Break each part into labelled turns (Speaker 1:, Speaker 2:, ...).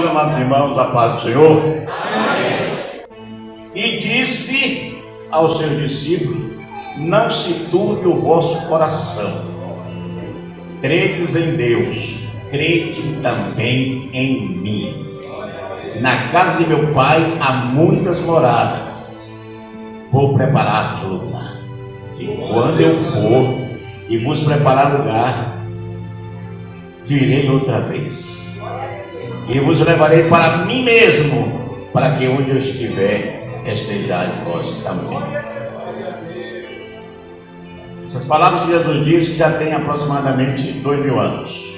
Speaker 1: meus amados irmãos, a paz do Senhor.
Speaker 2: Amém.
Speaker 1: E disse aos seus discípulos: não se turbe o vosso coração. Credes em Deus, crede também em mim. Na casa de meu Pai há muitas moradas. Vou preparar-vos lugar. E quando eu for e vos preparar lugar, virei outra vez e vos levarei para mim mesmo, para que onde eu estiver, estejais vós também. Essas palavras que Jesus disse já tem aproximadamente 2000 anos.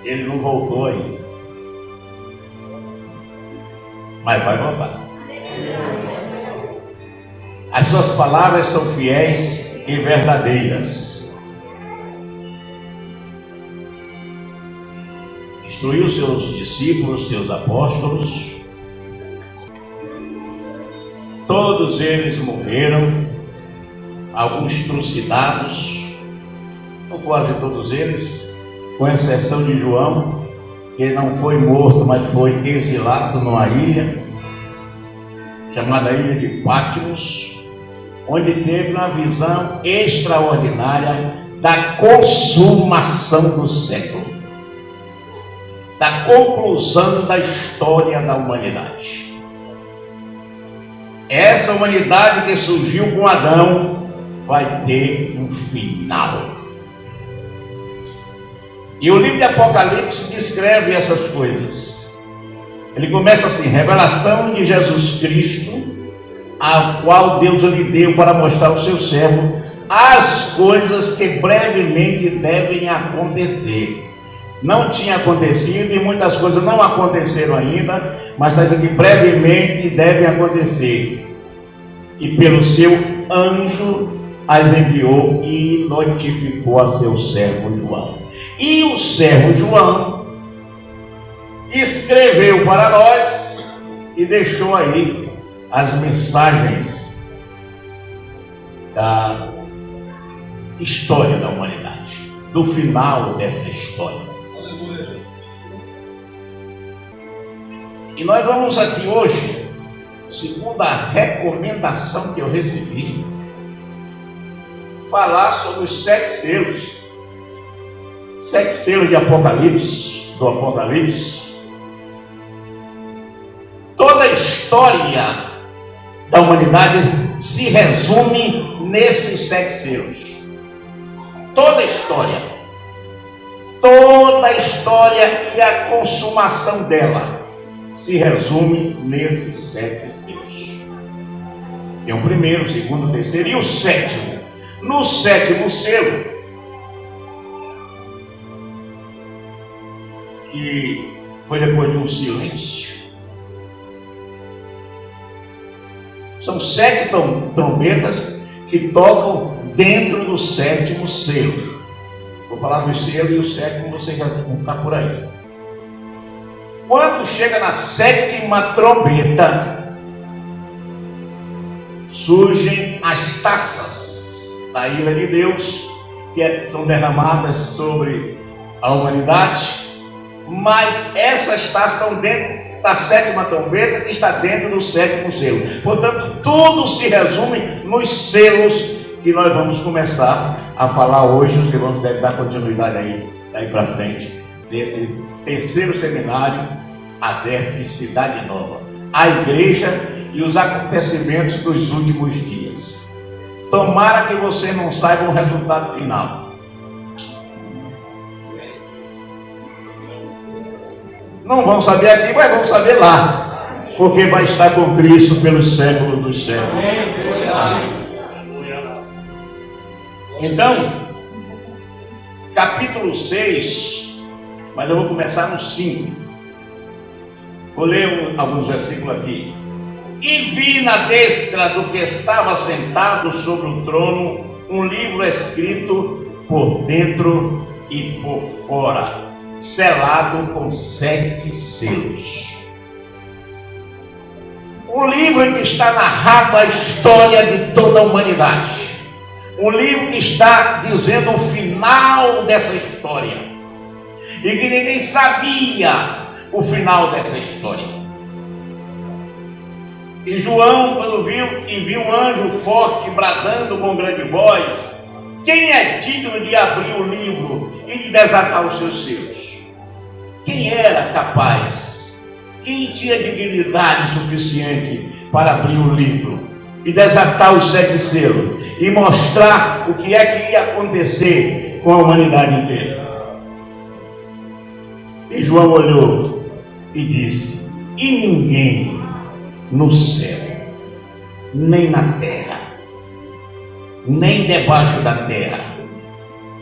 Speaker 1: Ele não voltou ainda, mas vai voltar. As suas palavras são fiéis e verdadeiras. Instruiu seus discípulos, seus apóstolos. Todos eles morreram, alguns trucidados, ou quase todos eles, com exceção de João, que não foi morto, mas foi exilado numa ilha, chamada Ilha de Patmos, onde teve uma visão extraordinária da consumação do século, da conclusão da história da humanidade. Essa humanidade que surgiu com Adão vai ter um final. E o livro de Apocalipse descreve essas coisas. Ele começa assim: revelação de Jesus Cristo, a qual Deus lhe deu para mostrar ao seu servo as coisas que brevemente devem acontecer. Não tinha acontecido e muitas coisas não aconteceram ainda, mas está dizendo que brevemente devem acontecer. E pelo seu anjo as enviou e notificou a seu servo João. E o servo João escreveu para nós e deixou aí as mensagens da história da humanidade, do final dessa história. E nós vamos aqui hoje, segundo a recomendação que eu recebi, falar sobre os 7 selos. 7 selos de Apocalipse, do Apocalipse. Toda a história da humanidade se resume nesses 7 selos. Toda a história e a consumação dela se resume nesses 7 selos. Tem o primeiro, o segundo, o terceiro e o sétimo. No 7º selo, que foi depois de um silêncio, são 7 trombetas que tocam dentro do 7º selo. Vou falar do selo e o 7º você já vai ficar por aí. Quando chega na 7ª trombeta, surgem as taças da ira de Deus, que são derramadas sobre a humanidade, mas essas taças estão dentro da 7ª trombeta, que está dentro do 7º selo. Portanto, tudo se resume nos selos que nós vamos começar a falar hoje. Os irmãos devem dar continuidade aí, daí para frente, desse terceiro seminário, ADEF Cidade Nova, a igreja e os acontecimentos dos últimos dias. Tomara que você não saiba o resultado final. Não vão saber aqui, mas vão saber lá, porque vai estar com Cristo pelos séculos dos séculos. Amém. Então, capítulo 6, mas eu vou começar no 5. Vou ler alguns versículos aqui. E vi na destra do que estava sentado sobre o trono um livro escrito por dentro e por fora, selado com 7 selos. Um livro em que está narrada a história de toda a humanidade. Um livro que está dizendo o final dessa história. E que ninguém sabia o final dessa história. E João, quando viu um anjo forte bradando com grande voz: quem é digno de abrir o livro e de desatar os seus selos? Quem era capaz? Quem tinha dignidade suficiente para abrir o livro e desatar os 7 selos e mostrar o que é que ia acontecer com a humanidade inteira? E João olhou e disse: e ninguém no céu, nem na terra, nem debaixo da terra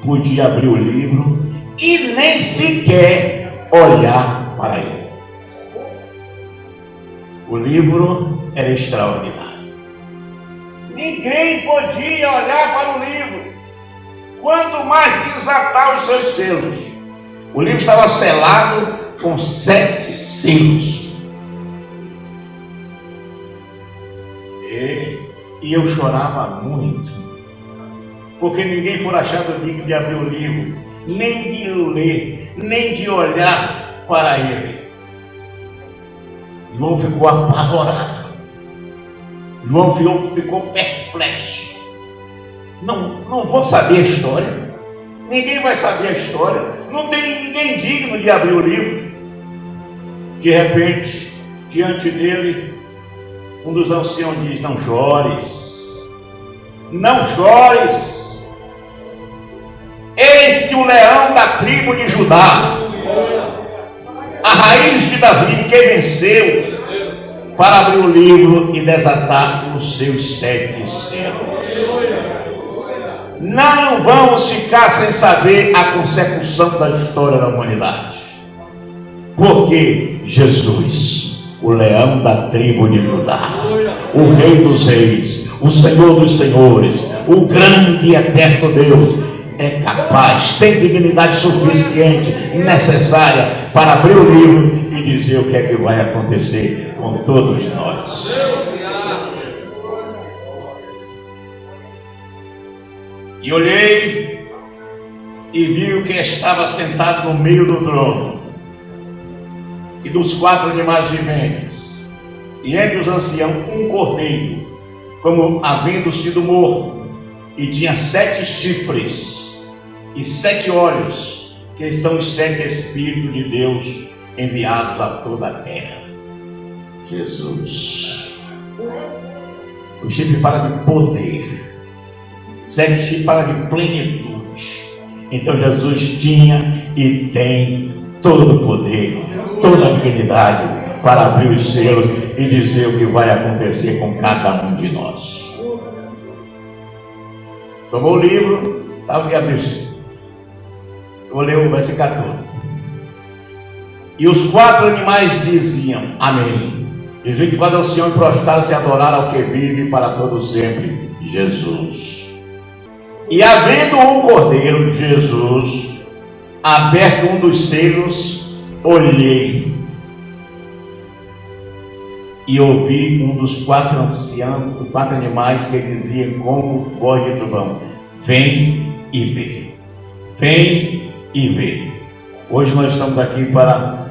Speaker 1: podia abrir o livro e nem sequer olhar para ele. O livro era extraordinário. Ninguém podia olhar para o livro, quanto mais desatar os seus selos. O livro estava selado com 7 selos. E eu chorava muito, porque ninguém foi achado digno de abrir o livro, nem de ler, nem de olhar para ele. João ficou apavorado. João ficou perplexo. Não vou saber a história. Ninguém vai saber a história. Não tem ninguém digno de abrir o livro. De repente, diante dele, um dos anciãos diz: não chores. Não chores. Eis que o leão da tribo de Judá, a raiz de Davi, que venceu, para abrir o livro e desatar os seus 7 selos. Não vamos ficar sem saber a consecução da história da humanidade, porque Jesus, o leão da tribo de Judá, o rei dos reis, o senhor dos senhores, o grande e eterno Deus, é capaz, tem dignidade suficiente, necessária para abrir o livro e dizer o que é que vai acontecer com todos nós. E olhei e vi o que estava sentado no meio do trono e dos 4 animais viventes, e entre os anciãos um cordeiro, como havendo sido morto, e tinha 7 chifres e 7 olhos, que são os 7 Espíritos de Deus enviados a toda a terra. Jesus. O chifre fala de poder, 7 chifres fala de plenitude. Então Jesus tinha e tem todo o poder, toda a dignidade para abrir os selos e dizer o que vai acontecer com cada um de nós. Tomou o livro, estava e abriu. Eu vou ler o versículo 14. E os 4 animais diziam: amém. E os 24 anciãos prostraram-se e adoraram ao que vive para todo sempre, Jesus. E havendo um cordeiro, Jesus, aberto um dos selos, olhei e ouvi um dos 4 anciãos, dos 4 animais, que dizia como voz de trovão: vem e vê. Vem e vê. Hoje nós estamos aqui para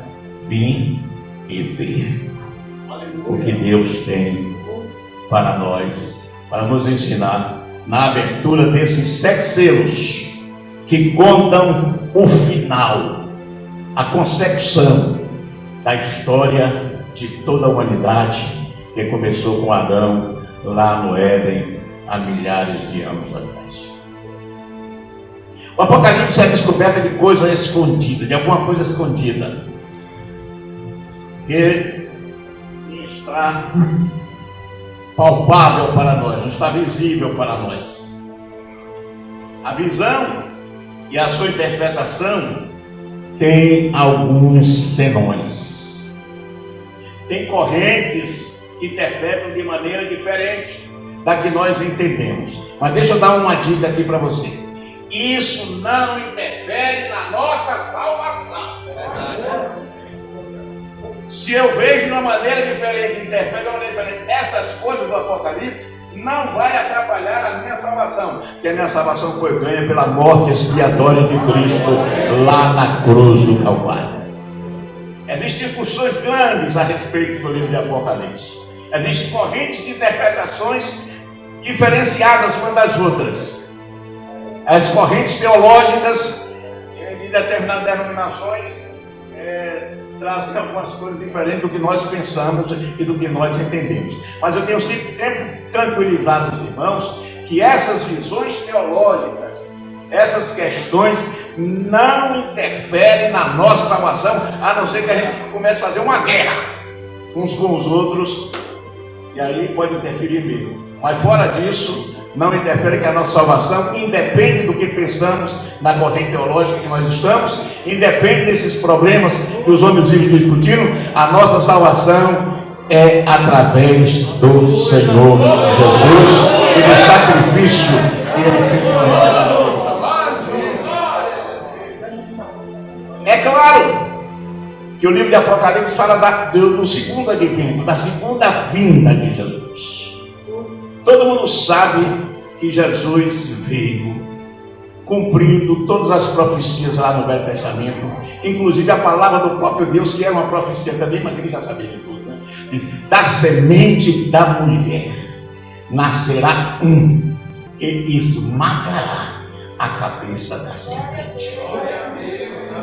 Speaker 1: vir e ver o que Deus tem para nós, para nos ensinar na abertura desses 7 selos que contam o final, a consecução da história de toda a humanidade, que começou com Adão lá no Éden há milhares de anos atrás. O Apocalipse é a descoberta de coisa escondida, de alguma coisa escondida, que não está palpável para nós, não está visível para nós. A visão e a sua interpretação tem alguns senões, tem correntes que interpretam de maneira diferente da que nós entendemos. Mas deixa eu dar uma dica aqui para você. Isso não interfere na nossa salvação. Se eu vejo de uma maneira diferente, interprete de uma maneira diferente, essas coisas do Apocalipse não vai atrapalhar a minha salvação, porque a minha salvação foi ganha pela morte expiatória de Cristo lá na cruz do Calvário. Existem discussões grandes a respeito do livro de Apocalipse. Existem correntes de interpretações diferenciadas umas das outras. As correntes teológicas de determinadas denominações trazem algumas coisas diferentes do que nós pensamos e do que nós entendemos. Mas eu tenho sempre tranquilizado os irmãos que essas visões teológicas, essas questões não interferem na nossa salvação, a não ser que a gente comece a fazer uma guerra uns com os outros, e aí pode interferir mesmo. Mas fora disso, não interfere, que a nossa salvação independe do que pensamos na corrente teológica que nós estamos, independe desses problemas que os homens vivem discutindo. A nossa salvação é através do Senhor Jesus e do sacrifício que Ele fez por nós. É claro que o livro de Apocalipse fala do segundo advento, da segunda vinda de Jesus. Todo mundo sabe que Jesus veio cumprindo todas as profecias lá no Velho Testamento, inclusive a palavra do próprio Deus, que era uma profecia também, mas ele já sabia de tudo, né? Diz: da semente da mulher nascerá um que esmagará a cabeça da serpente.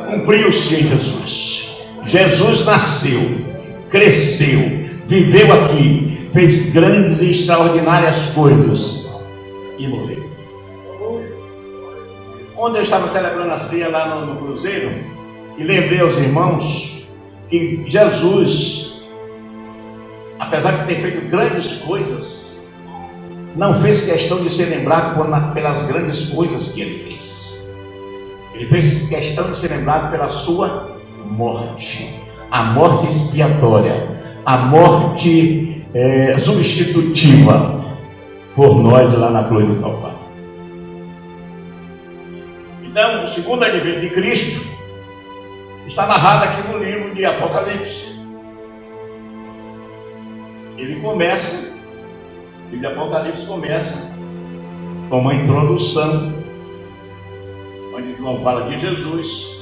Speaker 1: Cumpriu-se em Jesus. Jesus nasceu, cresceu, viveu aqui, fez grandes e extraordinárias coisas e morreu. Ontem eu estava celebrando a ceia lá no Cruzeiro e lembrei aos irmãos que Jesus, apesar de ter feito grandes coisas, não fez questão de ser lembrado pelas grandes coisas que ele fez. Ele fez questão de ser lembrado pela sua morte, a morte expiatória, a morte substitutiva por nós lá na cruz do Calvário. Então, o segundo advento de Cristo está narrado aqui no livro de Apocalipse. O livro de Apocalipse começa com uma introdução, onde João fala de Jesus.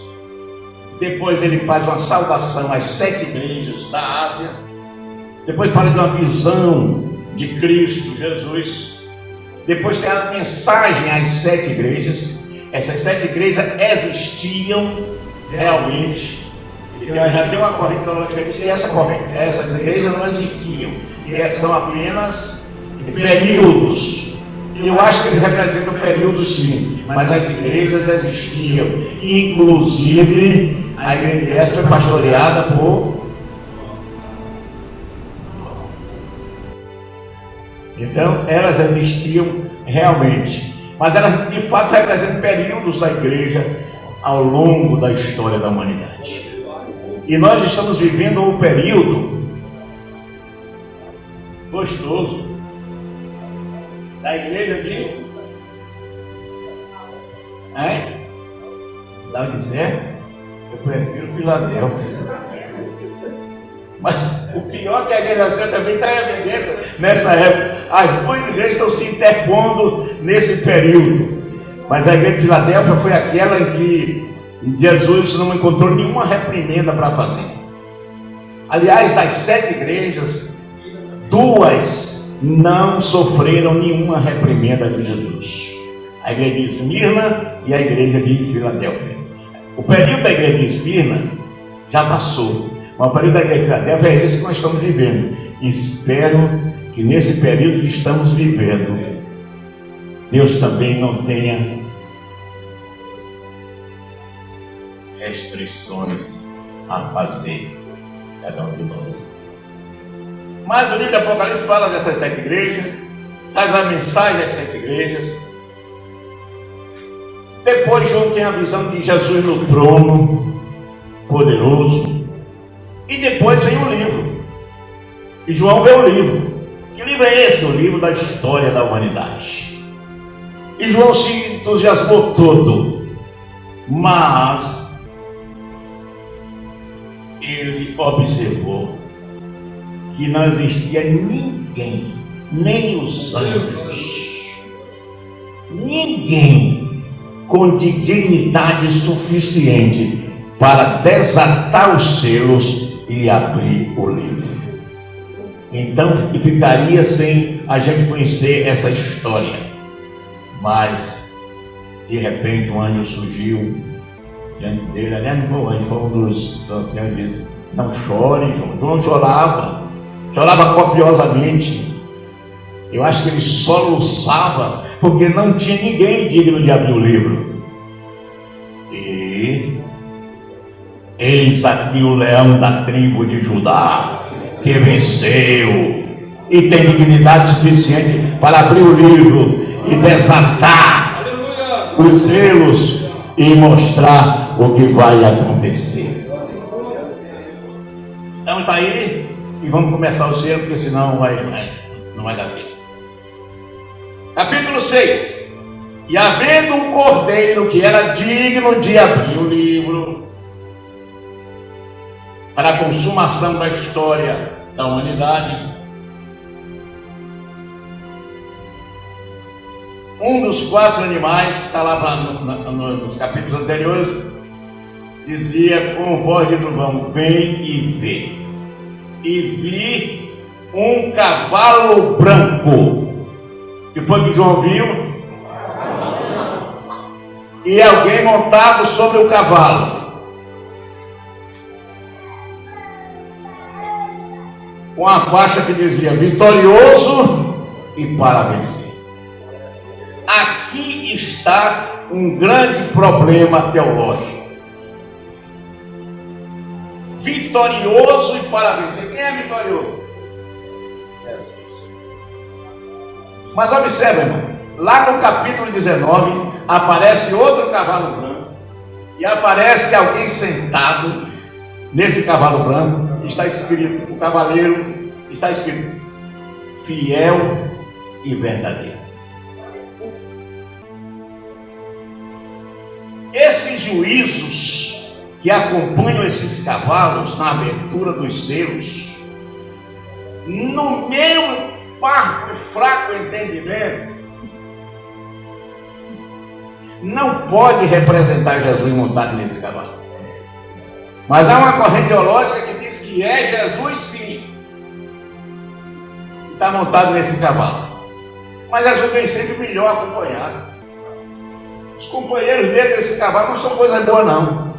Speaker 1: Depois ele faz uma saudação às 7 igrejas da Ásia. Depois fala de uma visão de Cristo Jesus. Depois tem a mensagem às 7 igrejas. Essas 7 igrejas existiam realmente. Já tem uma corrente que diz que essas igrejas não existiam, e são apenas períodos. Eu acho que eles representam períodos, sim, mas as igrejas existiam. Inclusive a igreja essa foi pastoreada por... Então elas existiam realmente, mas elas de fato representam períodos da igreja ao longo da história da humanidade. E nós estamos vivendo um período gostoso da igreja de Laodicea. Eu prefiro Filadélfia. Mas o pior é que a igreja também está em evidência nessa época. As duas igrejas estão se interpondo nesse período. Mas a igreja de Filadélfia foi aquela em que Jesus não encontrou nenhuma reprimenda para fazer. Aliás, das 7 igrejas, 2 não sofreram nenhuma reprimenda de Jesus: a igreja de Esmirna e a igreja de Filadélfia. O período da igreja de Esmirna já passou, mas o período da igreja de Filadélfia é esse que nós estamos vivendo. Espero que nesse período que estamos vivendo, Deus também não tenha restrições a fazer cada um de nós. Mas o livro de Apocalipse fala dessas 7 igrejas, traz a mensagem das 7 igrejas. Depois João tem a visão de Jesus no trono, poderoso. E depois vem o livro. E João vê o livro. Que livro é esse? O livro da história da humanidade. E João se entusiasmou todo. Mas ele observou que não existia ninguém, nem os anjos, ninguém com dignidade suficiente para desatar os selos e abrir o livro. Então ficaria sem a gente conhecer essa história. Mas de repente um anjo surgiu diante dele. Aliás, não foi um anjo, foi um dos anciãos e disse: não chore, João. João chorava copiosamente. Eu acho que ele soluçava, porque não tinha ninguém digno de abrir o livro. E eis aqui o leão da tribo de Judá, que venceu e tem dignidade suficiente para abrir o livro e desatar os selos e mostrar o que vai acontecer. Então está aí, e vamos começar o selo, porque senão não vai dar tempo. Capítulo 6. E havendo um cordeiro que era digno de abrir o livro, para a consumação da história da humanidade, um dos 4 animais que está lá nos capítulos anteriores dizia com voz de trovão: vem e vê. E vi um cavalo branco. Que foi que João viu? E alguém montado sobre o cavalo, com a faixa que dizia: vitorioso e para vencer. Aqui está um grande problema teológico. Vitorioso e para vencer. Quem é vitorioso? Mas observe, irmão, lá no capítulo 19 aparece outro cavalo branco e aparece alguém sentado nesse cavalo branco. Está escrito, o cavaleiro, está escrito: fiel e verdadeiro. Esses juízos que acompanham esses cavalos na abertura dos selos, no meu parco e fraco entendimento, não pode representar Jesus montado nesse cavalo. Mas há uma corrente teológica que diz que é Jesus sim, que está montado nesse cavalo. Mas Jesus vem sempre melhor acompanhado. Os companheiros dele desse cavalo não são coisa boa não.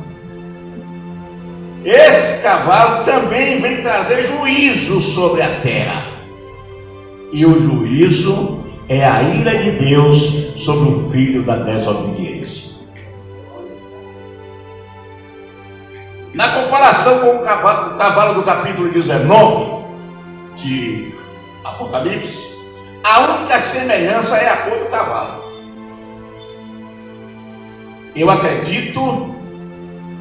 Speaker 1: Esse cavalo também vem trazer juízo sobre a terra. E o juízo é a ira de Deus sobre o filho da desobediência. Na comparação com o cavalo do capítulo 19 de Apocalipse, a única semelhança é a cor do cavalo. Eu acredito,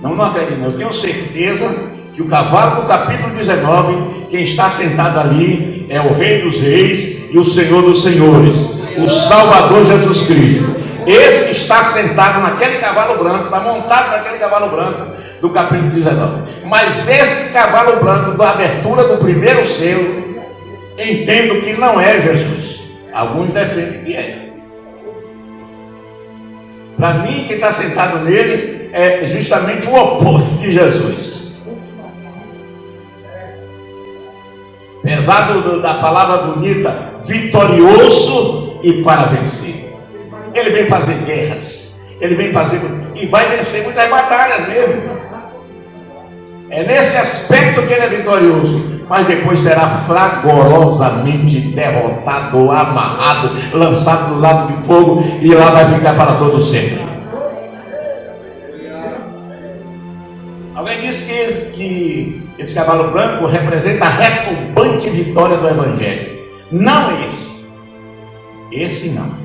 Speaker 1: não acredito, eu tenho certeza que o cavalo do capítulo 19, quem está sentado ali é o Rei dos Reis e o Senhor dos Senhores, o Salvador Jesus Cristo. Esse está sentado naquele cavalo branco, está montado naquele cavalo branco do capítulo 19. Mas esse cavalo branco, da abertura do primeiro selo, entendo que não é Jesus. Alguns defendem que é. Para mim, quem está sentado nele é justamente o oposto de Jesus. Apesar da palavra bonita, vitorioso e para vencer. Ele vem fazer guerras, ele vem fazer e vai vencer muitas batalhas mesmo. É nesse aspecto que ele é vitorioso, mas depois será fragorosamente derrotado, amarrado, lançado do lado de fogo, e lá vai ficar para todo sempre. Alguém disse que esse cavalo branco representa a retumbante vitória do Evangelho. Não esse. Esse não.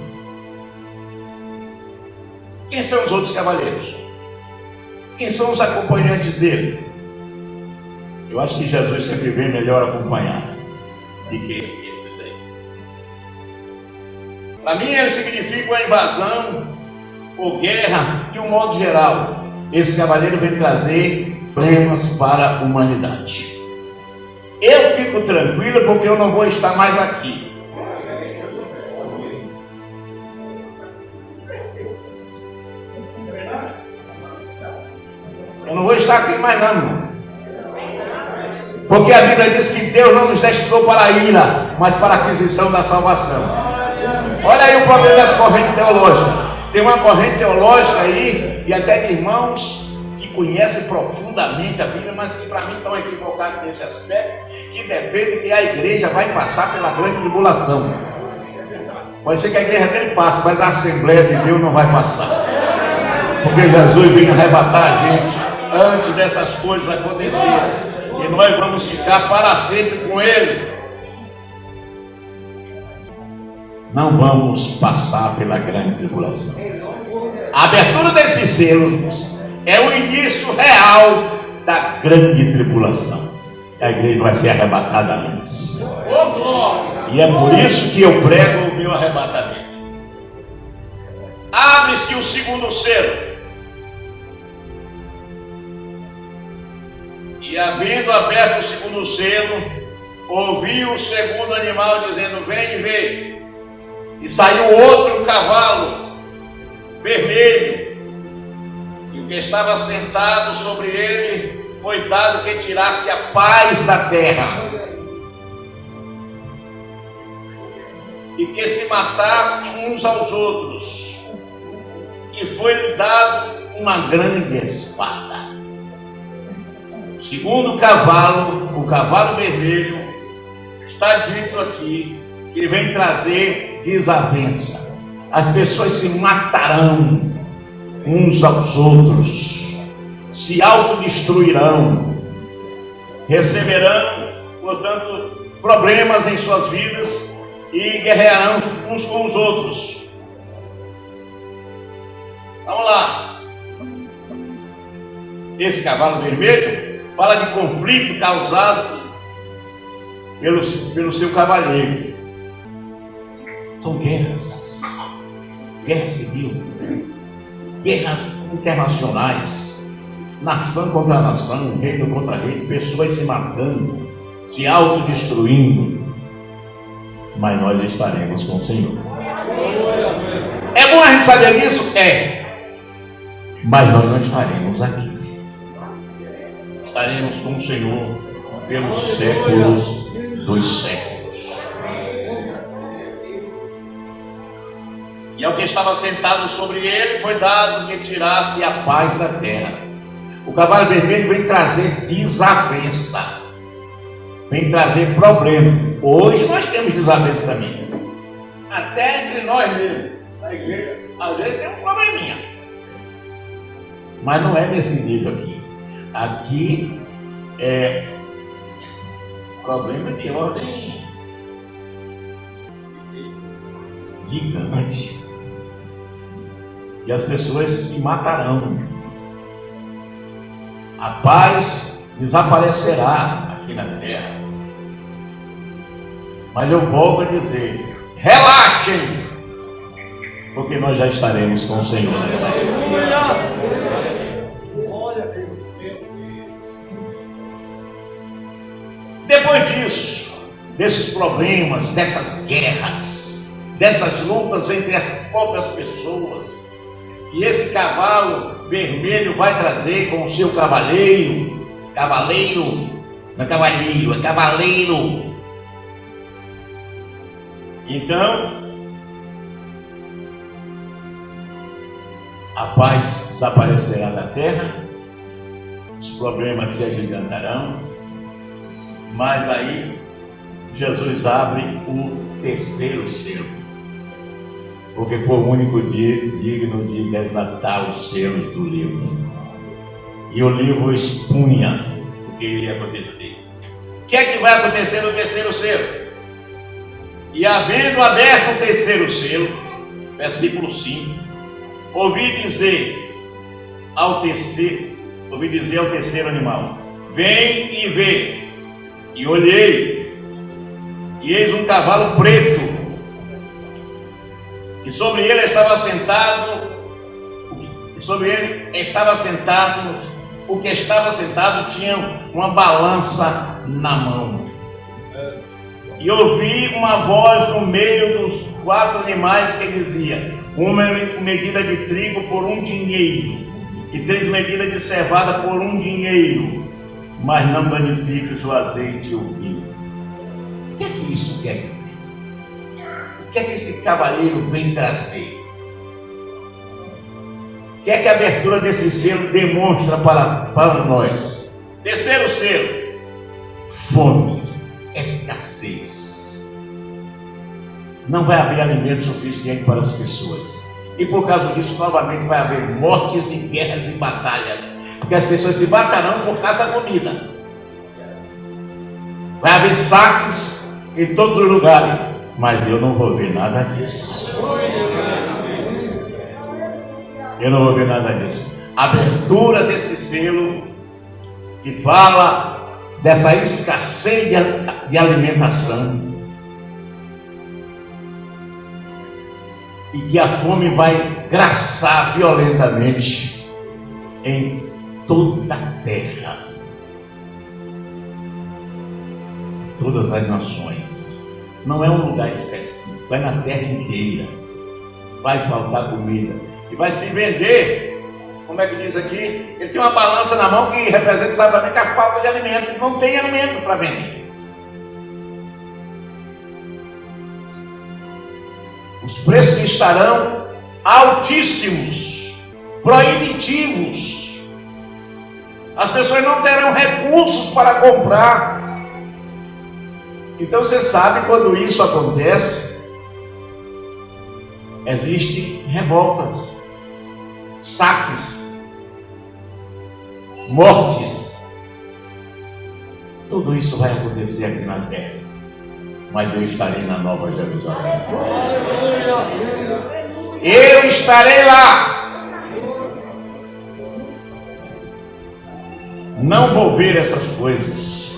Speaker 1: Quem são os outros cavaleiros? Quem são os acompanhantes dele? Eu acho que Jesus sempre vem melhor acompanhado do que esses aí. Para mim, ele significa a invasão ou guerra de um modo geral. Esse cavaleiro vem trazer problemas para a humanidade. Eu fico tranquilo porque eu não vou estar mais aqui. Eu não vou estar aqui mais não. Porque a Bíblia diz que Deus não nos destinou para a ira, mas para a aquisição da salvação. Olha aí o problema das correntes teológicas. Tem uma corrente teológica aí, e até de irmãos que conhecem profundamente a Bíblia, mas que para mim estão equivocados nesse aspecto, que defendem que a igreja vai passar pela grande tribulação. Pode ser que a igreja dele passe, mas a Assembleia de Deus não vai passar. Porque Jesus veio arrebatar a gente antes dessas coisas acontecerem. E nós vamos ficar para sempre com Ele. Não vamos passar pela grande tribulação. A abertura desses selos é o início real da grande tribulação. A igreja vai ser arrebatada antes. E é por isso que eu prego o meu arrebatamento. Abre-se o segundo selo. E havendo aberto o segundo selo, ouvi o segundo animal dizendo: vem e vê. E saiu outro cavalo vermelho, e o que estava sentado sobre ele foi dado que tirasse a paz da terra, e que se matasse uns aos outros, e foi-lhe dado uma grande espada. O segundo cavalo, o cavalo vermelho, está dito aqui que ele vem trazer desavença. As pessoas se matarão uns aos outros, se autodestruirão, receberão, portanto, problemas em suas vidas e guerrearão uns com os outros. Vamos lá. Esse cavalo vermelho fala de conflito causado pelo seu cavaleiro. São guerras, guerra civil, guerras internacionais, nação contra nação, reino contra reino, pessoas se matando, se autodestruindo. Mas nós estaremos com o Senhor. É bom a gente saber disso? É. Mas nós não estaremos aqui. Estaremos com o Senhor pelos séculos dos séculos. E ao que estava sentado sobre ele foi dado que tirasse a paz da terra. O cavalo vermelho vem trazer desavença, vem trazer problemas. Hoje nós temos desavença também, até entre nós mesmos, na igreja. Às vezes tem um probleminha, mas não é nesse nível aqui. Aqui é problema de ordem gigante. E as pessoas se matarão. A paz desaparecerá aqui na terra. Mas eu volto a dizer: relaxem, porque nós já estaremos com o Senhor nessa época. Depois disso, desses problemas, dessas guerras, dessas lutas entre as próprias pessoas, que esse cavalo vermelho vai trazer com o seu cavaleiro, não é cavaleiro, é cavaleiro. Então, a paz desaparecerá da terra, os problemas se agigantarão, mas aí Jesus abre o terceiro selo. Porque foi o único digno de desatar os selos do livro. E o livro expunha o que iria acontecer. O que é que vai acontecer no terceiro selo? E havendo aberto o terceiro selo, versículo 5, ouvi dizer ao terceiro animal: vem e vê. E olhei, e eis um cavalo preto, e sobre ele estava sentado, o que estava sentado tinha uma balança na mão. E ouvi uma voz no meio dos 4 animais que dizia: uma medida de trigo por 1 dinheiro, e 3 medidas de cevada por 1 dinheiro, mas não danifiques o azeite e o vinho. O que é que isso quer dizer? O que é que esse cavaleiro vem trazer? O que é que a abertura desse selo demonstra para nós? Terceiro selo: fome, escassez. Não vai haver alimento suficiente para as pessoas. E por causa disso, novamente vai haver mortes e guerras e batalhas. Porque as pessoas se batalham por causa da comida. Vai haver saques em todos os lugares. Mas eu não vou ver nada disso. Eu não vou ver nada disso. A abertura desse selo que fala dessa escassez de alimentação. E que a fome vai graçar violentamente em toda a terra, todas as nações. Não é um lugar específico, é na terra inteira. Vai faltar comida e vai se vender. Como é que diz aqui? Ele tem uma balança na mão que representa exatamente a falta de alimento. Não tem alimento para vender. Os preços estarão altíssimos, proibitivos. As pessoas não terão recursos para comprar. Então você sabe, quando isso acontece, existem revoltas, saques, mortes. Tudo isso vai acontecer aqui na terra. Mas eu estarei na Nova Jerusalém. Eu estarei lá. Não vou ver essas coisas.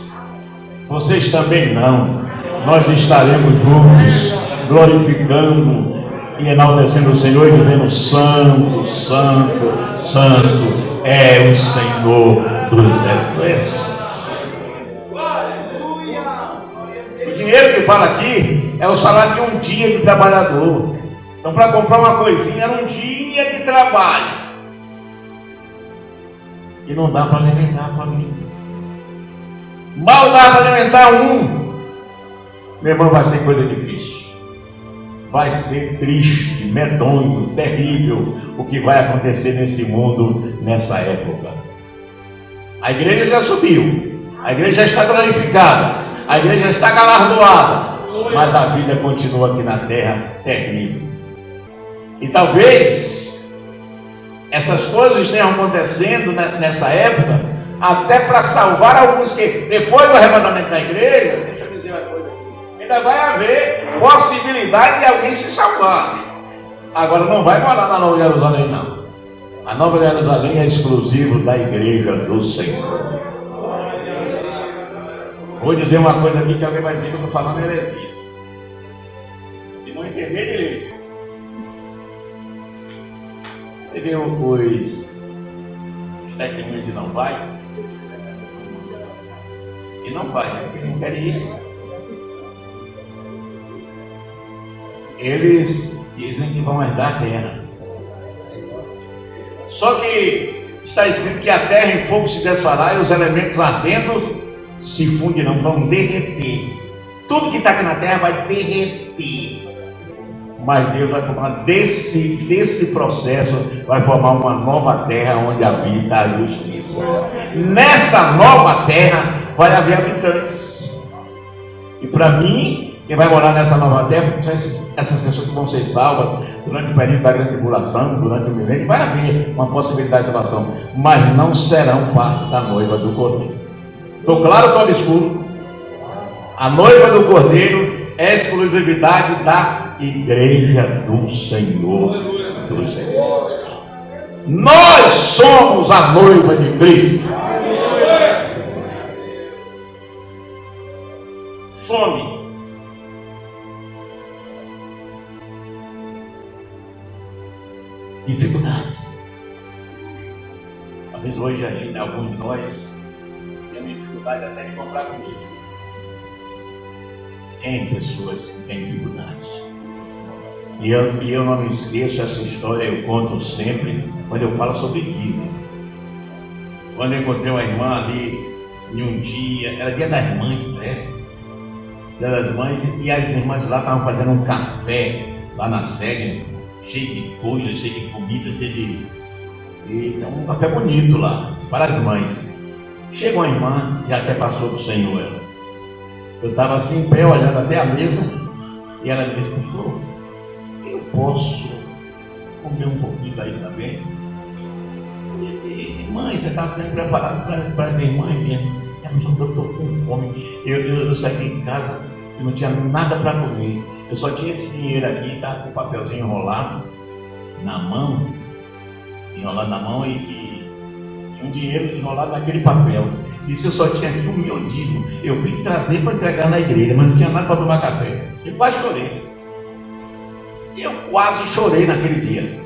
Speaker 1: Vocês também não. Nós estaremos juntos, glorificando e enaltecendo o Senhor e dizendo: Santo, Santo, Santo é o Senhor dos exércitos. O dinheiro que fala aqui é o salário de um dia de trabalhador. Então, para comprar uma coisinha era um dia de trabalho. E não dá para alimentar a família. Mal dá para alimentar um. Meu irmão, vai ser coisa difícil. Vai ser triste, medonho, terrível o que vai acontecer nesse mundo nessa época. A igreja já subiu. A igreja já está glorificada. A igreja está galardoada, mas a vida continua aqui na terra terrível. E talvez essas coisas estejam acontecendo nessa época, até para salvar alguns que, depois do arrebatamento da igreja, deixa eu dizer uma coisa aqui, ainda vai haver possibilidade de alguém se salvar. Agora não vai morar na Nova Jerusalém, não. A Nova Jerusalém é exclusivo da igreja do Senhor. Vou dizer uma coisa aqui que alguém vai dizer que eu estou falando heresia. Se não entender direito. Você vê os testemunhos que não vai? Que não vai, né? Porque não querem ir. Eles dizem que vão herdar a terra. Só que está escrito que a terra em fogo se desfará e os elementos ardendo se fundirão, vão derreter. Tudo que está aqui na terra vai derreter. Mas Deus vai formar desse processo, vai formar uma nova terra onde habita a justiça. Nessa nova terra vai haver habitantes. E para mim, quem vai morar nessa nova terra são essas pessoas que vão ser salvas durante o período da grande tribulação, durante o milênio. Vai haver uma possibilidade de salvação, mas não serão parte da noiva do Cordeiro. Estou claro com o escuro? A noiva do Cordeiro é exclusividade da igreja do Senhor dos Exércitos. Nós somos a noiva de Cristo. Fome. Dificuldades. Talvez hoje a gente, alguns de nós, tenham dificuldade até de comprar comida. Tem pessoas que têm dificuldades. E eu não me esqueço essa história, eu conto sempre quando eu falo sobre dízimo. Quando eu encontrei uma irmã ali em um dia, era dia das mães, parece. Dia das mães, e as irmãs lá estavam fazendo um café lá na sede, cheio de coisa, cheio de comida, cheio de. Então, um café bonito lá, para as mães. Chegou a irmã, já até passou do Senhor ela. Eu estava assim em pé, olhando até a mesa, e ela disse: pastor, eu posso comer um pouquinho daí também? Eu disse: mãe, você está sempre preparado para as irmãs mesmo? Eu estou com fome. Eu saí de casa e não tinha nada para comer. Eu só tinha esse dinheiro aqui, estava com o papelzinho enrolado na mão, e um dinheiro enrolado naquele papel. Disse: eu só tinha aqui o meu dízimo. Eu vim trazer para entregar na igreja, mas não tinha nada para tomar café. Eu quase chorei. Eu quase chorei naquele dia.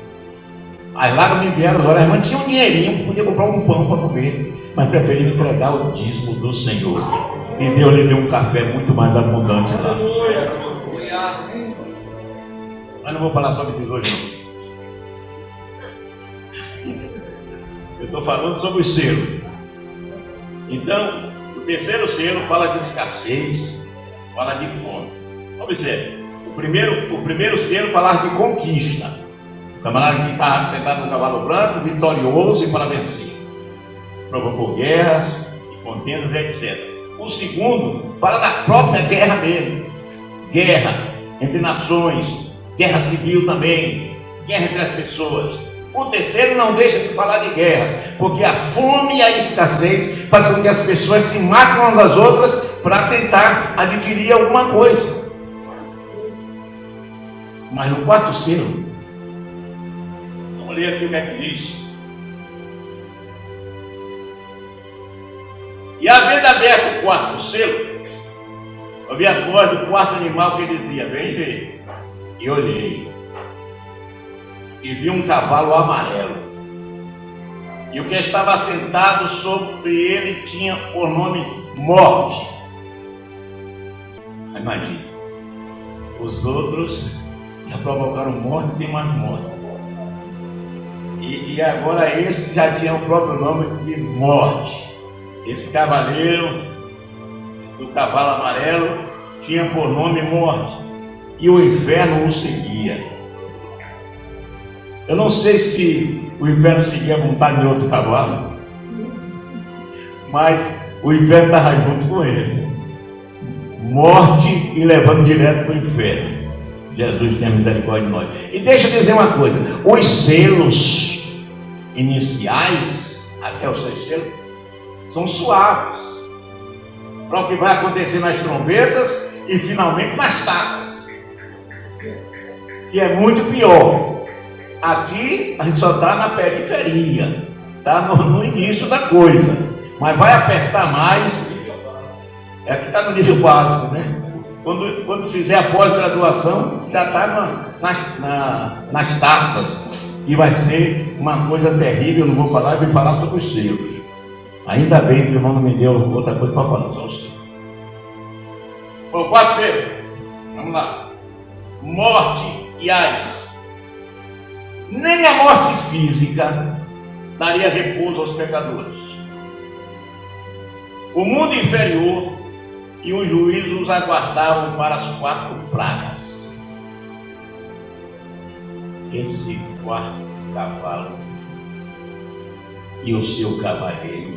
Speaker 1: As lágrimas me vieram, as irmãs tinham um dinheirinho, podia comprar um pão para comer, mas preferiram entregar o dízimo do Senhor. E Deus lhe deu um café muito mais abundante lá. Mas não vou falar sobre isso hoje não. Eu estou falando sobre o selo. Então, o terceiro selo fala de escassez, fala de fome. Observe, o primeiro selo fala de conquista. O camarada que está sentado no cavalo branco, vitorioso e para vencer. Provocou guerras e contendas, etc. O segundo fala da própria guerra mesmo. Guerra entre nações, guerra civil também, guerra entre as pessoas. O terceiro não deixa de falar de guerra, porque a fome e a escassez fazem com que as pessoas se matem umas às outras para tentar adquirir alguma coisa. Mas no quarto selo, vamos ler aqui o que é que diz. E havendo aberto o quarto selo, ouvi a voz do quarto animal que dizia: vem ver. E olhei, e vi um cavalo amarelo, e o que estava sentado sobre ele tinha por nome Morte. Imagine, os outros já provocaram mortes e mais mortes, e agora esse já tinha o próprio nome de Morte. Esse cavaleiro do cavalo amarelo tinha por nome Morte, e o inferno o seguia. Eu não sei se o inferno seguia a vontade de outro cavalo, mas o inferno estava junto com ele. Morte e levando direto para o inferno. Jesus tenha misericórdia de nós. E deixa eu dizer uma coisa: os selos iniciais, até o sexto selo, são suaves para o que vai acontecer nas trombetas e finalmente nas taças, que é muito pior. Aqui a gente só está na periferia, está no início da coisa, mas vai apertar mais. Aqui está no nível básico, né? Quando fizer a pós-graduação, já está nas taças, que vai ser uma coisa terrível. Eu não vou falar, eu vou falar sobre os selos. Ainda bem que o irmão não me deu outra coisa para falar, só os selos. Bom, quarto selo, vamos lá. Morte e Hades. Nem a morte física daria repouso aos pecadores. O mundo inferior e os juízos os aguardavam para as 4 pragas. Esse quarto cavalo e o seu cavaleiro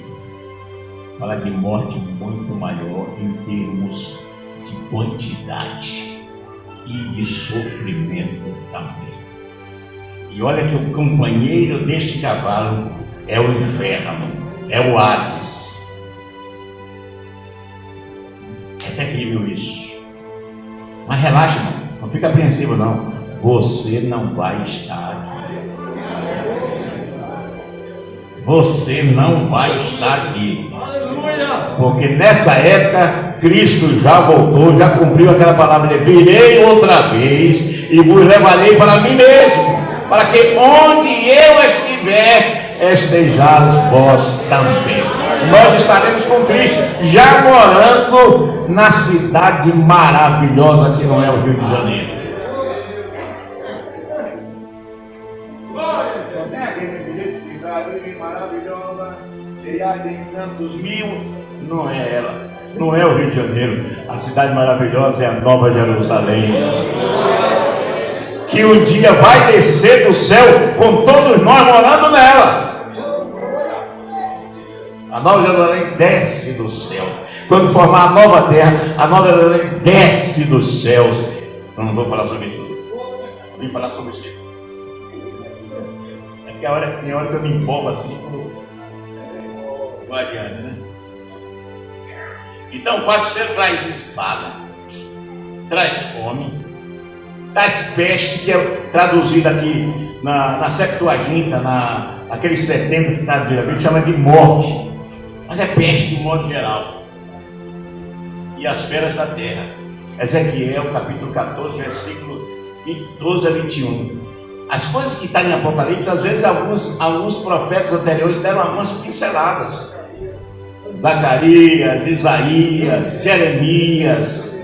Speaker 1: fala de morte muito maior em termos de quantidade e de sofrimento também. E olha que o companheiro deste cavalo é o inferno, é o Hades. É terrível isso. Mas relaxa, não fica apreensivo não. Você não vai estar aqui. Você não vai estar aqui. Porque nessa época Cristo já voltou, já cumpriu aquela palavra de: virei outra vez e vos levarei para mim mesmo, para que onde eu estiver, estejais vós também. Nós estaremos com Cristo, já morando na cidade maravilhosa que não é o Rio de Janeiro. Maravilhosa, cheia de tantos mil, Não é ela, não é o Rio de Janeiro. A cidade maravilhosa é a Nova Jerusalém, que um dia vai descer do céu com todos nós morando nela. A Nova Jerusalém desce do céu. Quando formar a nova terra, a Nova Jerusalém desce dos céus. Eu não vou falar sobre isso, eu vim falar sobre isso. É que tem hora que eu me empolgo assim, vai adiante, né? Então o quarto selo traz espada, traz fome, traz peste, que é traduzida aqui na Septuaginta, naqueles 70 citados de Bíblia, chama de morte, mas é peste de modo geral. E as feras da terra. Ezequiel capítulo 14, versículo 12 a 21. As coisas que estão em Apocalipse, às vezes alguns profetas anteriores deram algumas pinceladas. Zacarias, Isaías, Jeremias,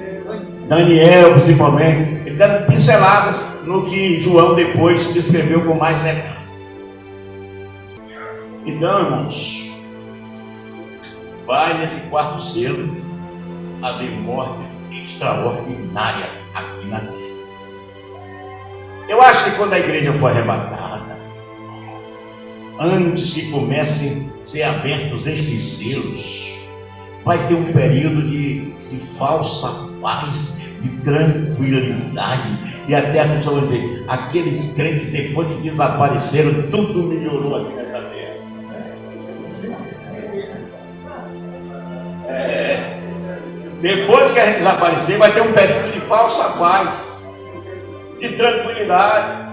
Speaker 1: Daniel principalmente, eles deram pinceladas no que João depois descreveu com mais detalhe. Então, irmãos, vai nesse quarto selo haver mortes extraordinárias aqui na terra. Eu acho que quando a igreja for arrebatada, antes que comecem a ser abertos estes selos, vai ter um período de falsa paz, de tranquilidade, e até as pessoas vão dizer, aqueles crentes depois que desapareceram, tudo melhorou aqui nessa terra. Depois que a gente desaparecer, vai ter um período de falsa paz, de tranquilidade,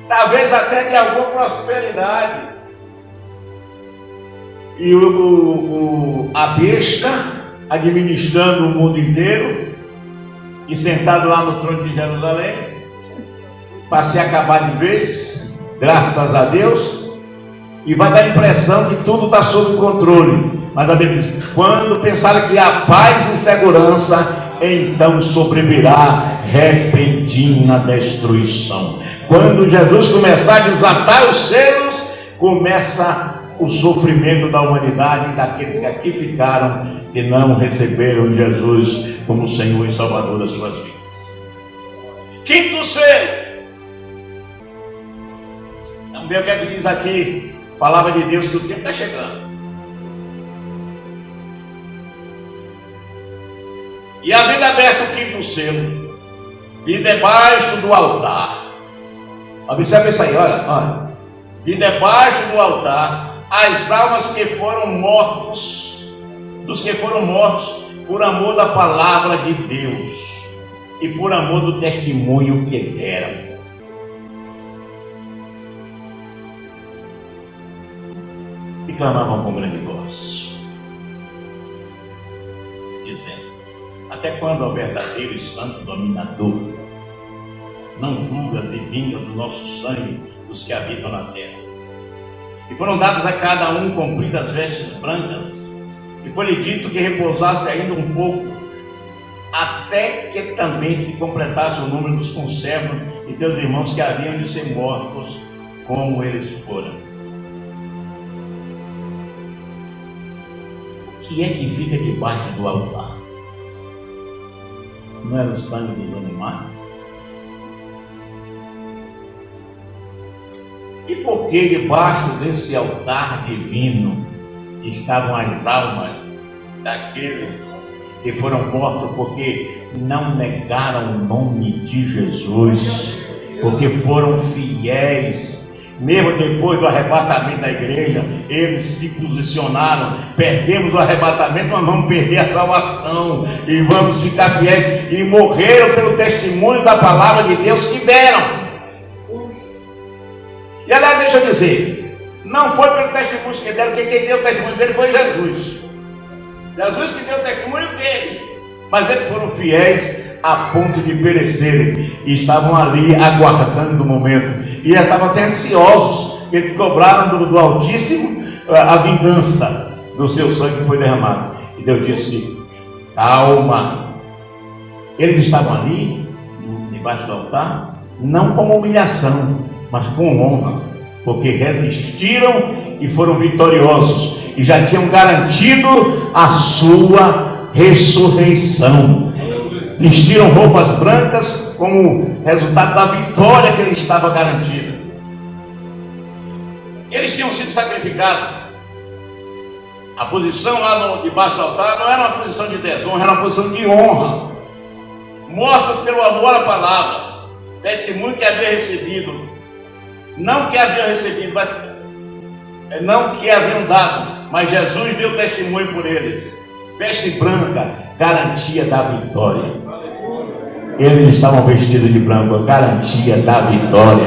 Speaker 1: talvez até de alguma prosperidade. E a besta administrando o mundo inteiro, e sentado lá no trono de Jerusalém, para se acabar de vez, graças a Deus, e vai dar a impressão que tudo está sob controle. Mas a Bíblia diz, quando pensarem que há paz e segurança, então sobrevirá repentina destruição. Quando Jesus começar a desatar os selos, começa o sofrimento da humanidade e daqueles que aqui ficaram e não receberam Jesus como Senhor e Salvador das suas vidas. Quinto selo. Vamos ver o que é que diz aqui, palavra de Deus, que o tempo está chegando. E havendo aberto o quinto selo, vi debaixo do altar. Observe isso aí, olha. Vi debaixo do altar as almas que foram mortos, dos que foram mortos por amor da palavra de Deus e por amor do testemunho que deram. E clamavam com grande voz, dizendo, até quando, ó verdadeiro e santo dominador, não julgas e vingas do nosso sangue dos que habitam na terra? E foram dadas a cada um compridas vestes brancas, e foi-lhe dito que repousasse ainda um pouco, até que também se completasse o número dos conservos e seus irmãos que haviam de ser mortos, como eles foram. O que é que fica debaixo do altar? Não era o sangue dos animais? E por que debaixo desse altar divino estavam as almas daqueles que foram mortos porque não negaram o nome de Jesus, porque foram fiéis? Mesmo depois do arrebatamento da igreja, eles se posicionaram, perdemos o arrebatamento, mas vamos perder a salvação, e vamos ficar fiéis, e morreram pelo testemunho da palavra de Deus que deram. E aliás, deixa eu dizer, não foi pelo testemunho que deram, porque quem deu o testemunho dele foi Jesus. Jesus que deu o testemunho dele, mas eles foram fiéis a ponto de perecerem, e estavam ali aguardando o momento, e estavam até ansiosos, eles cobraram do Altíssimo a vingança do seu sangue que foi derramado. E Deus disse, calma. Eles estavam ali, debaixo do altar, não como humilhação, mas com honra, porque resistiram e foram vitoriosos. e já tinham garantido a sua ressurreição. Vestiram roupas brancas como resultado da vitória que ele estava garantida. Eles tinham sido sacrificados. A posição lá debaixo do altar não era uma posição de desonra, era uma posição de honra. Mortos pelo amor à palavra, testemunho que havia recebido, não que haviam recebido, mas não que haviam dado, mas Jesus deu testemunho por eles. Veste branca, garantia da vitória. Eles estavam vestidos de branco, garantia da vitória.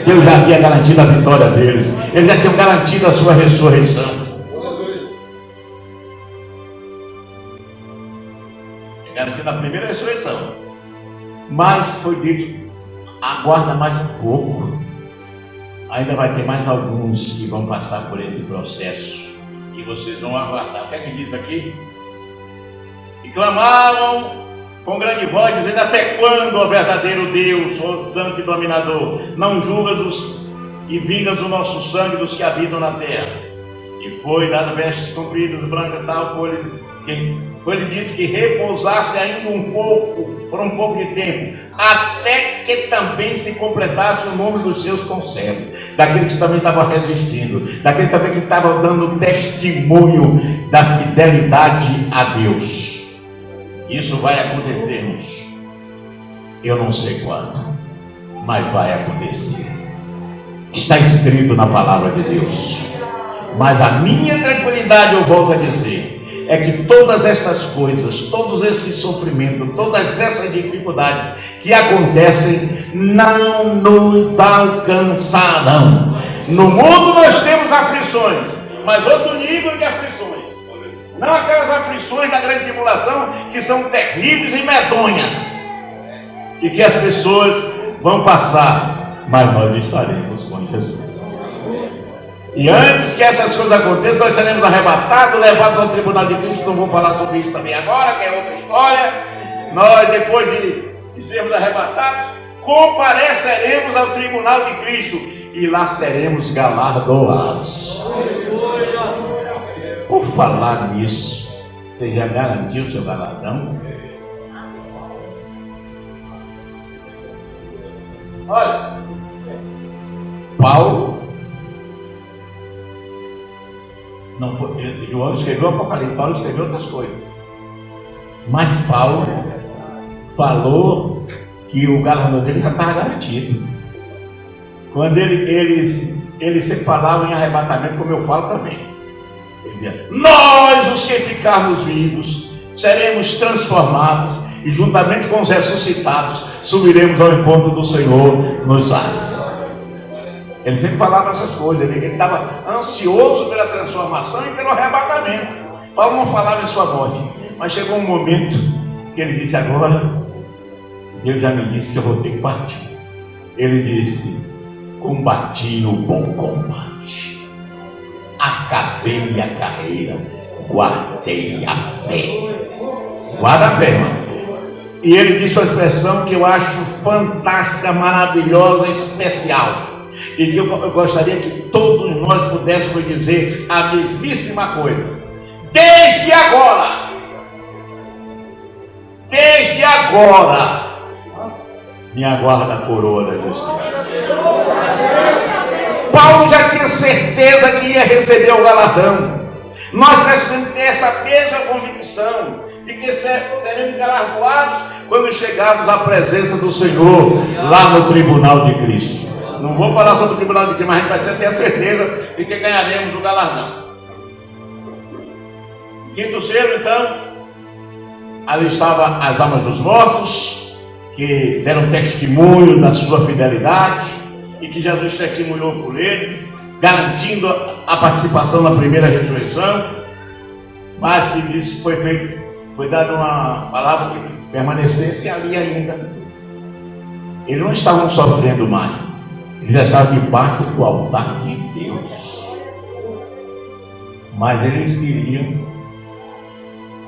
Speaker 1: Deus já havia garantido a vitória deles. Eles já tinham garantido a sua ressurreição. Garantido a primeira ressurreição. Mas foi dito: aguarda mais um pouco. Ainda vai ter mais alguns que vão passar por esse processo. E vocês vão aguardar. O que é que diz aqui? E clamavam com grande voz, dizendo: até quando, ó verdadeiro Deus, ó santo e dominador, não julgas e vingas o nosso sangue dos que habitam na terra? E foi dado vestes compridas, brancas, tal, foi-lhe dito que repousasse ainda por um pouco de tempo, até que também se completasse o número dos seus conservos, daqueles que também estavam resistindo, daqueles também que estavam dando testemunho da fidelidade a Deus. Isso vai acontecer, irmãos. Eu não sei quando, mas vai acontecer. Está escrito na palavra de Deus. Mas a minha tranquilidade, eu volto a dizer, é que todas essas coisas, todos esses sofrimentos, todas essas dificuldades que acontecem não nos alcançarão. No mundo nós temos aflições, mas outro nível de aflições. Não aquelas aflições da grande tribulação que são terríveis e medonhas e que as pessoas vão passar, mas nós estaremos com Jesus. E antes que essas coisas aconteçam, nós seremos arrebatados, levados ao tribunal de Cristo. Não vou falar sobre isso também agora, que é outra história. Nós, depois de sermos arrebatados, compareceremos ao tribunal de Cristo e lá seremos galardoados. Por falar nisso, você já garantiu o seu galardão? Olha, Paulo, não foi, João escreveu o Apocalipse, Paulo escreveu outras coisas, mas Paulo falou que o galardão dele já estava garantido. Quando ele sempre falava em arrebatamento, como eu falo também. Nós, os que ficarmos vivos, seremos transformados e juntamente com os ressuscitados subiremos ao encontro do Senhor nos ares. Ele sempre falava essas coisas. Ele estava ansioso pela transformação e pelo arrebatamento. Paulo não falava em sua morte, mas chegou um momento que ele disse: agora Deus já me disse que eu vou ter que partir. Ele disse: combati o bom combate, acabei a carreira, guardei a fé. Guarda a fé, irmão. E ele disse uma expressão que eu acho fantástica, maravilhosa, especial, e que eu gostaria que todos nós pudéssemos dizer a mesmíssima coisa: desde agora me aguarda a coroa da justiça. Paulo já tinha certeza que ia receber o galardão. Nós precisamos ter essa mesma convicção de que seremos galardoados quando chegarmos à presença do Senhor lá no tribunal de Cristo. Não vou falar sobre o tribunal de Cristo, mas a gente vai ter a certeza de que ganharemos o galardão. Quinto selo, então, ali estavam as almas dos mortos, que deram testemunho da sua fidelidade e que Jesus testemunhou por ele, garantindo a participação na primeira ressurreição. Mas que disse, foi dada uma palavra que permanecesse ali ainda. Eles não estavam sofrendo mais, eles já estavam debaixo do altar de Deus, mas eles queriam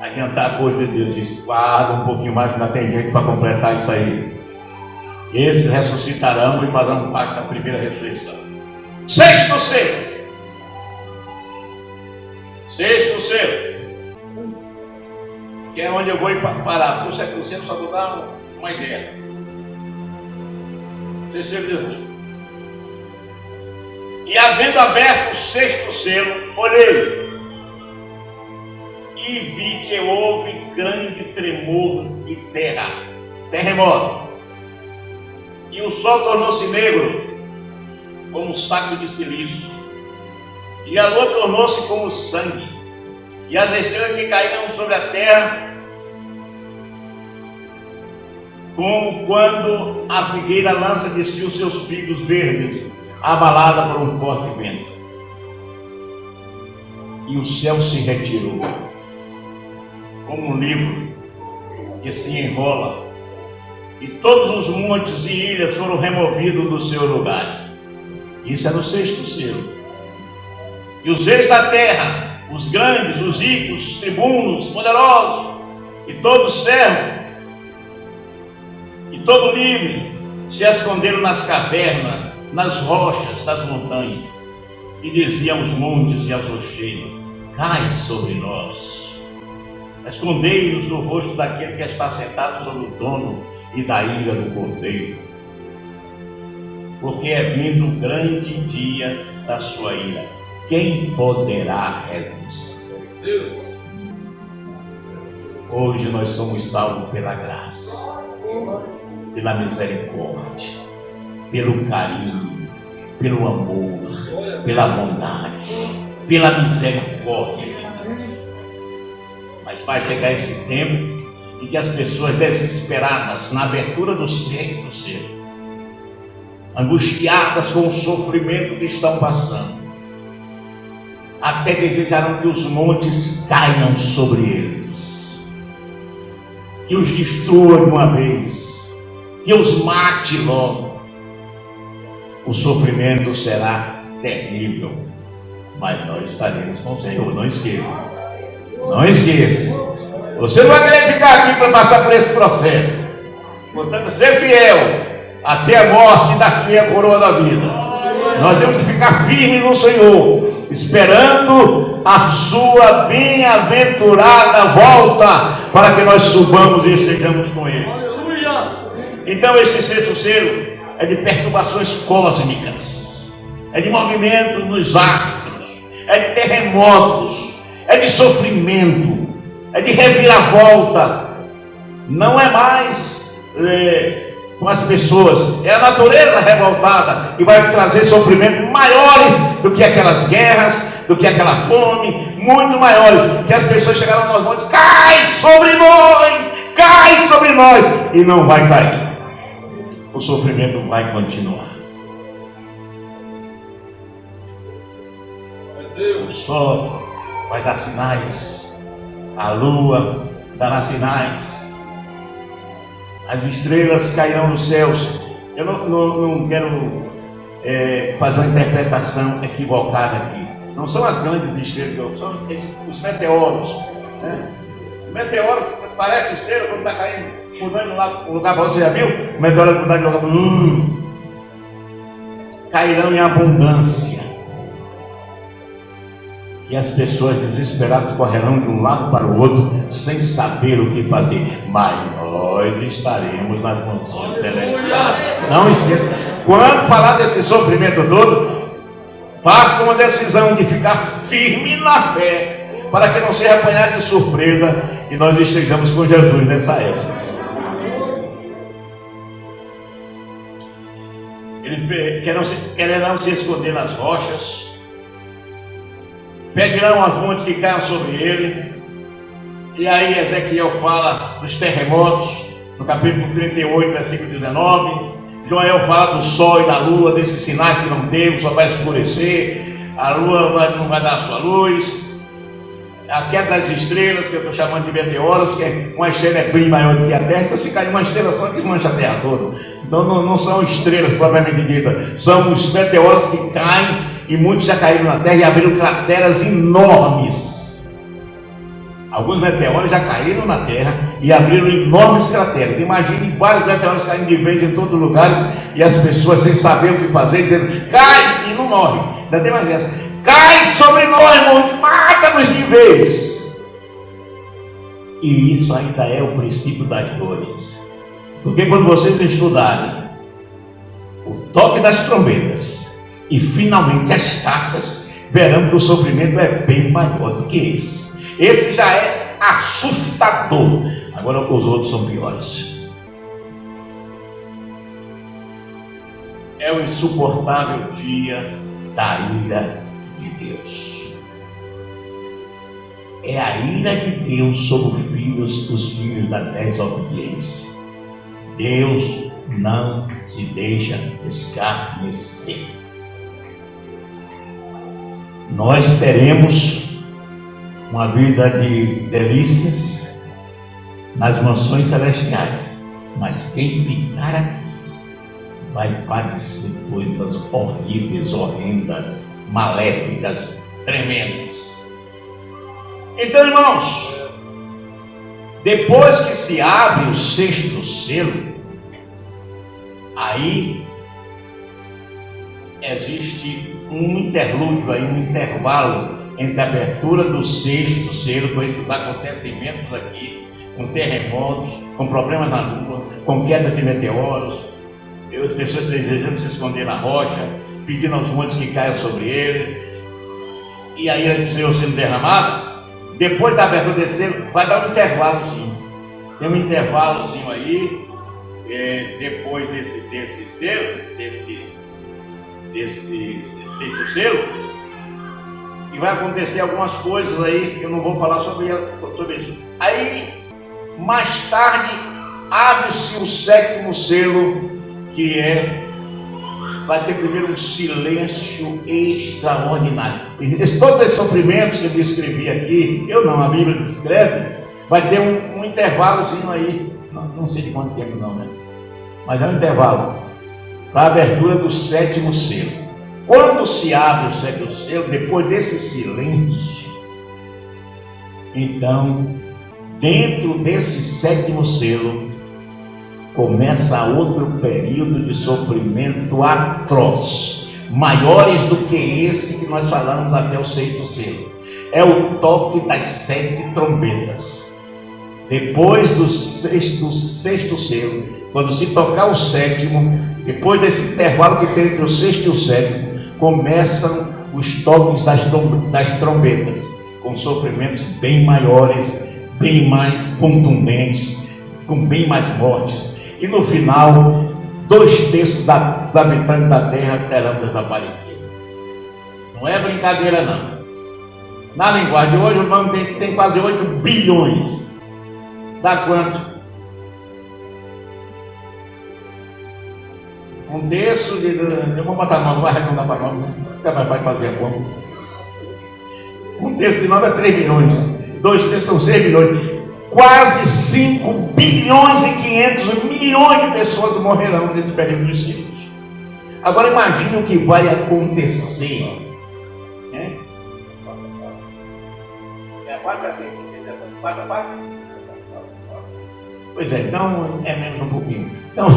Speaker 1: adiantar a coisa de Deus. Disse: guarda um pouquinho mais, ainda tem gente para completar isso aí. Esses ressuscitarão e farão parte da primeira ressurreição. Sexto selo. Sexto selo, que é onde eu vou parar. Por sétimo selo, só vou dar uma ideia. Sexto selo de Jesus. E havendo aberto o sexto selo, olhei e vi que houve grande tremor de terra, terremoto, e o sol tornou-se negro como um saco de silício, e a lua tornou-se como sangue, e as estrelas que caíam sobre a terra, como quando a figueira lança de si os seus figos verdes, abalada por um forte vento. E o céu se retirou, como um livro que se enrola, e todos os montes e ilhas foram removidos dos seus lugares. Isso é no sexto selo. E os reis da terra, os grandes, os ricos, os tribunos, os poderosos, e todos servos, e todo livre, se esconderam nas cavernas, nas rochas das montanhas, e diziam aos montes e aos rochedos: cai sobre nós. Escondei-nos do rosto daquele que está sentado sobre o trono e da ira do Cordeiro, porque é vindo o grande dia da sua ira. Quem poderá resistir? Hoje nós somos salvos pela graça, pela misericórdia, pelo carinho, pelo amor, pela bondade, pela misericórdia. Mas vai chegar esse tempo em que as pessoas desesperadas na abertura do sexto selo, angustiadas com o sofrimento que estão passando, até desejarão que os montes caiam sobre eles, que os destrua de uma vez, que os mate logo. O sofrimento será terrível, mas nós estaremos com o Senhor. Não esqueça. Não esqueça. Você não vai querer ficar aqui para passar por esse processo. Portanto, ser fiel até a morte, daqui a coroa da vida. Nós temos que ficar firmes no Senhor, esperando a sua bem-aventurada volta, para que nós subamos e estejamos com Ele. Então, esse sexto selo é de perturbações cósmicas, é de movimento nos astros, é de terremotos, é de sofrimento, é de reviravolta. Não é mais com as pessoas, é a natureza revoltada que vai trazer sofrimentos maiores do que aquelas guerras, do que aquela fome, muito maiores, que as pessoas chegaram aos montes: cai sobre nós, e não vai cair. O sofrimento vai continuar. O sol vai dar sinais, a lua dará sinais, as estrelas cairão nos céus. Eu não quero fazer uma interpretação equivocada aqui. Não são as grandes estrelas, são os meteoros, né? Os meteoros parecem estrelas quando está caindo, mudando lá o lugar. Você já viu? O meteoro mudar de lugar, cairão em abundância. E as pessoas desesperadas correrão de um lado para o outro, sem saber o que fazer. Mas nós estaremos nas mansões celestiais. Não esqueça, quando falar desse sofrimento todo, faça uma decisão de ficar firme na fé, para que não seja apanhado de surpresa e nós estejamos com Jesus nessa época. Eles quererão se esconder nas rochas, pedirão as montes que caiam sobre ele. E aí Ezequiel fala dos terremotos, no capítulo 38, versículo 19. Joel fala do sol e da lua, desses sinais que não teve, só vai escurecer, a lua não vai dar a sua luz. A queda das estrelas, que eu estou chamando de meteoros, que é uma estrela bem maior do que a Terra, então se cair uma estrela só, desmancha a Terra toda. Então não são estrelas propriamente ditas, são os meteoros que caem, e muitos já caíram na Terra e abriram crateras enormes. Alguns meteoros já caíram na Terra e abriram enormes crateras. Imagine vários meteoros caindo de vez em todos os lugares, e as pessoas sem saber o que fazer, dizendo: cai, e não morre. Ainda tem mais essa: cai sobre nós, irmão, mata-nos de vez. E isso ainda é o princípio das dores. Porque quando vocês estudarem o toque das trombetas e finalmente as taças, verão que o sofrimento é bem maior do que esse. Esse já é assustador. Agora os outros são piores. É o insuportável dia da ira de Deus. É a ira de Deus sobre os filhos da desobediência. Deus não se deixa escarnecer. Nós teremos uma vida de delícias nas mansões celestiais, mas quem ficar aqui vai padecer coisas horríveis, horrendas, maléficas, tremendas. Então, irmãos, depois que se abre o sexto selo, aí existe um interlúdio aí, um intervalo entre a abertura do sexto selo, com esses acontecimentos aqui, com terremotos, com problemas na lua, com quedas de meteoros, as pessoas desejando se esconder na rocha, pedindo aos montes que caiam sobre eles, e a ira do Senhor sendo derramada. Depois da abertura desse selo, vai dar um intervalozinho. Tem um intervalozinho aí, depois desse selo, desse sexto selo, e vai acontecer algumas coisas aí, que eu não vou falar sobre isso. Aí, mais tarde, abre-se o sétimo selo, que vai ter primeiro um silêncio extraordinário. E todos esses sofrimentos que eu descrevi aqui, a Bíblia descreve, vai ter um intervalozinho aí, não sei de quanto tempo não, né? Mas é um intervalo para a abertura do sétimo selo. Quando se abre o sétimo selo, depois desse silêncio, então, dentro desse sétimo selo, começa outro período de sofrimento atroz, maiores do que esse que nós falamos até o sexto selo. É o toque das 7 trombetas. Depois do sexto selo, quando se tocar o sétimo, depois desse intervalo que tem entre o sexto e o sétimo, começam os toques das trombetas, com sofrimentos bem maiores, bem mais contundentes, com bem mais mortes. E no final, 2/3 dos habitantes da terra terão desaparecido. Não é brincadeira não. Na linguagem de hoje, o nome tem quase 8 bilhões. Dá quanto? 1/3 de... Eu vou botar 9, vai arredondar para 9. Você vai fazer a conta. 1/3 de 9 é 3 bilhões. 2/3 são 6 bilhões. Quase 5 bilhões e 500 milhões de pessoas morrerão nesse período de ciclos. Agora imagine o que vai acontecer. É a quarta parte? Pois é, então é menos um pouquinho. Então,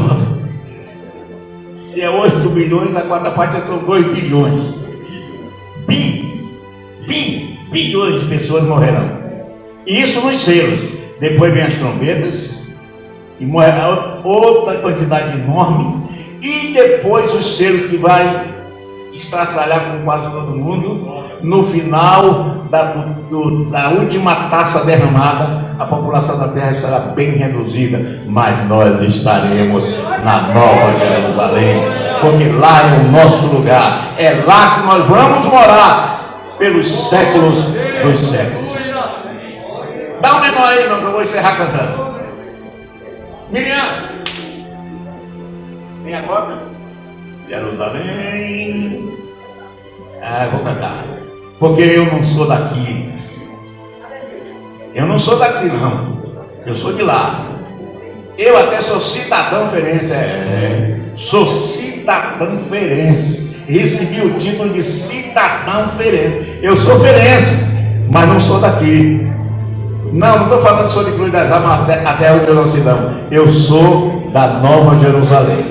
Speaker 1: se é 8 bilhões, a quarta parte são 2 bilhões. Bilhões de pessoas morrerão. E isso nos selos. Depois vem as trombetas, e morrerá outra quantidade enorme, e depois os selos que vai estraçalhar com quase todo mundo. No final da última taça derramada, a população da terra estará bem reduzida, mas nós estaremos na Nova Jerusalém, porque lá é o nosso lugar, é lá que nós vamos morar pelos séculos dos séculos. Dá um menor aí, não, que eu vou encerrar cantando. Miriam, vem agora. Jerusalém. Eu vou cantar. Porque eu não sou daqui. Eu não sou daqui, não. Eu sou de lá. Eu até sou cidadão ferense. Sou cidadão ferense. Recebi o título de cidadão ferense. Eu sou ferense, mas não sou daqui. Não estou falando que sou de Cruz das Almas, até onde eu não sei não. Eu sou da Nova Jerusalém.